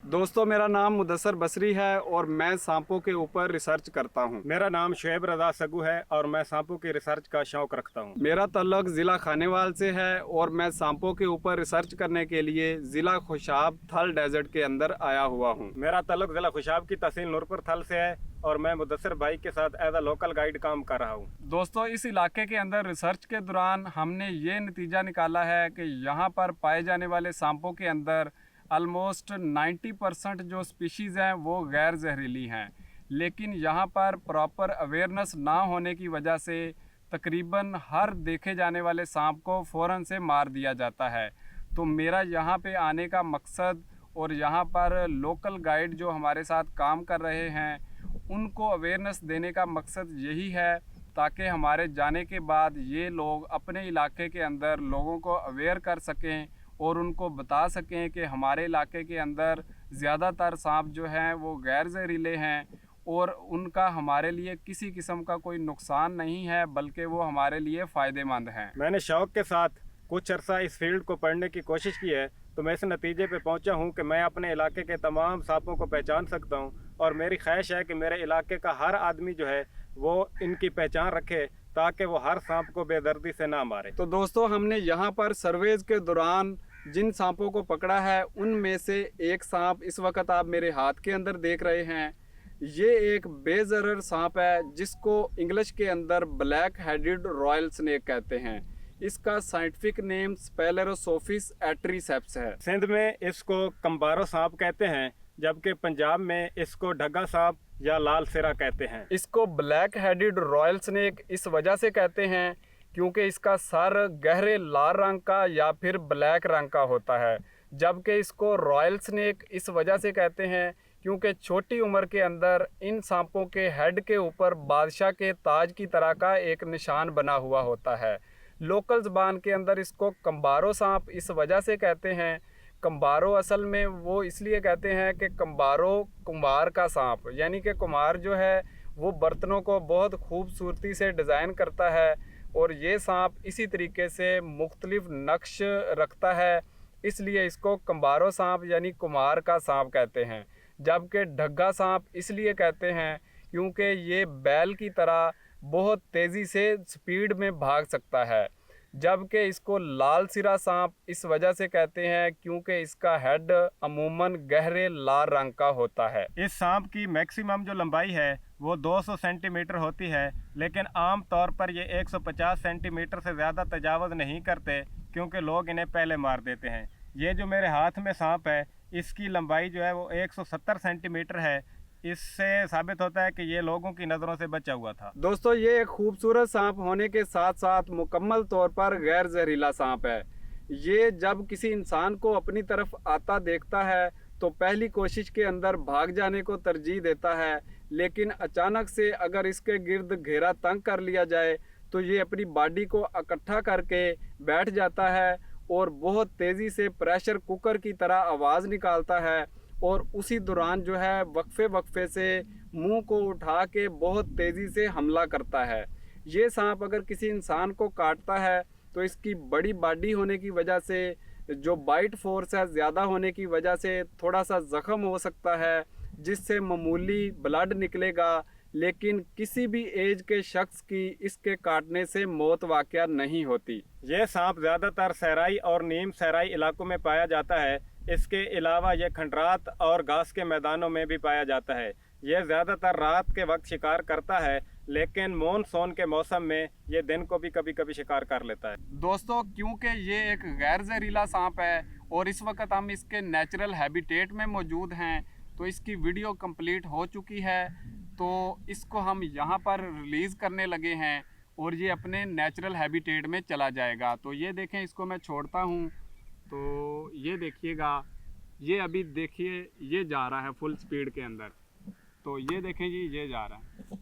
दोस्तों, मेरा नाम मुदस्सर बसरी है और मैं सांपों के ऊपर रिसर्च करता हूँ। मेरा नाम शुएब रज़ा सगू है और मैं सांपों की रिसर्च का शौक रखता हूँ। मेरा तल्लुक ज़िला खानेवाल से है और मैं सांपों के ऊपर रिसर्च करने के लिए ज़िला खुशाब थल डेजर्ट के अंदर आया हुआ हूँ। मेरा तल्लुक ज़िला खुशाब की तहसील नूरपुर थल से है और मैं मुदस्सर भाई के साथ एज अ लोकल गाइड काम कर रहा हूँ। दोस्तों, इस इलाके के अंदर रिसर्च के दौरान हमने ये नतीजा निकाला है कि यहाँ पर पाए जाने वाले सांपों के अंदर ऑलमोस्ट 90% जो स्पीशीज़ हैं वो गैर जहरीली हैं, लेकिन यहाँ पर प्रॉपर अवेयरनेस ना होने की वजह से तकरीबन हर देखे जाने वाले सांप को फ़ौरन से मार दिया जाता है। तो मेरा यहाँ पे आने का मकसद और यहाँ पर लोकल गाइड जो हमारे साथ काम कर रहे हैं उनको अवेयरनेस देने का मकसद यही है ताकि हमारे जाने के बाद ये लोग अपने इलाके के अंदर लोगों को अवेयर कर सकें और उनको बता सकें कि हमारे इलाके के अंदर ज़्यादातर सांप जो हैं वो गैर जहरीले हैं और उनका हमारे लिए किसी किस्म का कोई नुकसान नहीं है, बल्कि वो हमारे लिए फ़ायदेमंद हैं। मैंने शौक के साथ कुछ अरसा इस फील्ड को पढ़ने की कोशिश की है, तो मैं इस नतीजे पे पहुंचा हूं कि मैं अपने इलाके के तमाम सांपों को पहचान सकता हूं और मेरी ख्वाहिश है कि मेरे इलाके का हर आदमी जो है वो इनकी पहचान रखे ताकि वो हर सांप को बेदर्दी से ना मारे। तो दोस्तों, हमने यहाँ पर सर्वेज के दौरान जिन सांपों को पकड़ा है उनमें से एक सांप इस वक्त आप मेरे हाथ के अंदर देख रहे हैं। ये एक बेजरर सांप है जिसको इंग्लिश के अंदर ब्लैक हेडेड रॉयल स्नेक कहते हैं। इसका साइंटिफिक नेम स्पेलेरोसोफिस एट्रीसेप्स है। सिंध में इसको कंबारो सांप कहते हैं, जबकि पंजाब में इसको ढग्गा सांप या लाल सिरा कहते हैं। इसको ब्लैक हेडेड रॉयल स्नेक इस वजह से कहते हैं क्योंकि इसका सर गहरे लाल रंग का या फिर ब्लैक रंग का होता है, जबकि इसको रॉयल स्नेक इस वजह से कहते हैं क्योंकि छोटी उम्र के अंदर इन सांपों के हेड के ऊपर बादशाह के ताज की तरह का एक निशान बना हुआ होता है। लोकल ज़बान के अंदर इसको कंबारो सांप इस वजह से कहते हैं। कंबारो असल में वो इसलिए कहते हैं कि कंबारो कुम्हार का सांप, यानी कि कुम्हार जो है वो बर्तनों को बहुत खूबसूरती से डिज़ाइन करता है और ये सांप इसी तरीके से मुख्तलिफ नक्श रखता है, इसलिए इसको कंबारो सांप यानी कुम्हार का सांप कहते हैं। जबकि ढग्गा सांप इसलिए कहते हैं क्योंकि ये बैल की तरह बहुत तेज़ी से स्पीड में भाग सकता है। जबकि इसको लाल सिरा सांप इस वजह से कहते हैं क्योंकि इसका हेड अमूमन गहरे लाल रंग का होता है। इस सांप की मैक्सिमम जो लंबाई है वो 200 सेंटीमीटर होती है, लेकिन आम तौर पर ये 150 सेंटीमीटर से ज़्यादा तजावज़ नहीं करते क्योंकि लोग इन्हें पहले मार देते हैं। ये जो मेरे हाथ में सांप है इसकी लंबाई जो है वो 170 सेंटीमीटर है। इससे साबित होता है कि ये लोगों की नज़रों से बचा हुआ था। दोस्तों, ये एक खूबसूरत सांप होने के साथ साथ मुकम्मल तौर पर गैर जहरीला सांप है। ये जब किसी इंसान को अपनी तरफ आता देखता है तो पहली कोशिश के अंदर भाग जाने को तरजीह देता है, लेकिन अचानक से अगर इसके गिर्द घेरा तंग कर लिया जाए तो ये अपनी बॉडी को इकट्ठा करके बैठ जाता है और बहुत तेज़ी से प्रेशर कुकर की तरह आवाज़ निकालता है और उसी दौरान जो है वक्फे वक्फे से मुंह को उठा के बहुत तेज़ी से हमला करता है। ये सांप अगर किसी इंसान को काटता है तो इसकी बड़ी बॉडी होने की वजह से जो बाइट फोर्स है ज़्यादा होने की वजह से थोड़ा सा ज़ख्म हो सकता है जिससे मामूली ब्लड निकलेगा, लेकिन किसी भी एज के शख्स की इसके काटने से मौत वाक़या नहीं होती। यह सांप ज़्यादातर सहराई और नीम सहराई इलाकों में पाया जाता है। इसके अलावा यह खंडरात और घास के मैदानों में भी पाया जाता है। यह ज़्यादातर रात के वक्त शिकार करता है, लेकिन मानसून के मौसम में ये दिन को भी कभी कभी शिकार कर लेता है। दोस्तों, क्योंकि ये एक गैर जहरीला सांप है और इस वक्त हम इसके नेचुरल हैबिटेट में मौजूद हैं, तो इसकी वीडियो कंप्लीट हो चुकी है, तो इसको हम यहाँ पर रिलीज़ करने लगे हैं और ये अपने नेचुरल हैबिटेट में चला जाएगा। तो ये देखें, इसको मैं छोड़ता हूँ तो ये देखिएगा, ये अभी देखिए ये जा रहा है फुल स्पीड के अंदर, तो ये देखें जी, ये जा रहा है।